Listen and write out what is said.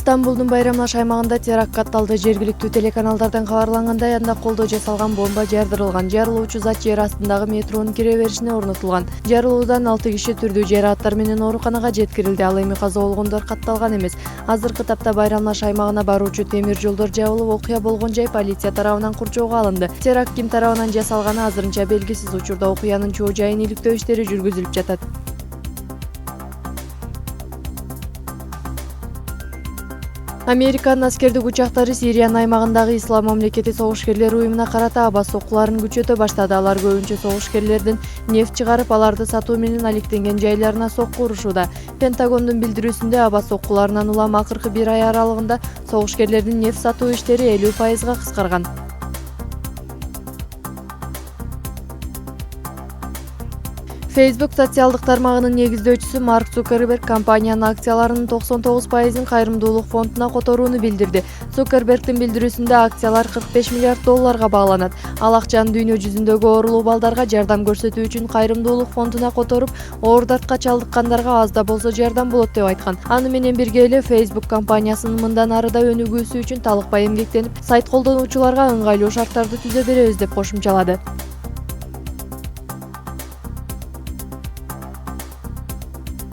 Стамбулдун Байрамлаш аймагында теракт катталды. Жергиликтүү телеканалдардан кабарлангандай, анда колдоо жасалган бомба жардырылган. Жарылуучу зат жер астындагы метронун кире беришине орнотулган. Жарылуудан 6 киши түрдүү жарааттар менен ооруканага жеткирилди. Ал эми каза болгондор катталган эмес. Азыркы тапта Байрамлаш аймагына баруучу темир жолдор жабылып, окуя болгон жай полиция тарабынан курчоого алынды. Теракт ким тарабынан жасалганы азырынча белгисиз. Учурда окуянын чоо жайын иликтөө иштери жүргүзүлүп жатат. Американын аскердик учактары Сириянын аймагындагы Ислам мамлекети согушкерлери уюмуна карата аба соккуларын күчөтө баштады. Алар көбүнчө согушкерлердин нефт чыгарып, аларды сатуу менен алектенген жайларына сокку урушууда. Пентагондун билдирүүсүндө аба соккуларынан улам акыркы бир ай аралыгында согушкерлердин нефт сатуу иштери 50% кыскарган. Facebook социалдык тармагынын негиздөөчүсү Марк Цукерберг компаниянын акцияларынын 99%-ын кайрымдуулук фондуна которууну билдирди. Цукербергдин билдирүүсүндө акциялар $45 миллиард бааланат. Ал акчаны дүйнө жүзүндөгү оорулуу балдарга жардам көрсөтүү үчүн кайрымдуулук фондуна которуп, оор дартка чалдыккандарга аз да болсо жардам болот деп айткан. Аны менен бирге эле Facebook компаниясынын мындан ары да өнүгүүсү үчүн талыкпай эмгектенип, сайт колдонуучуларга ыңгайлуу шарттарды түзө беребиз деп кошумчалады.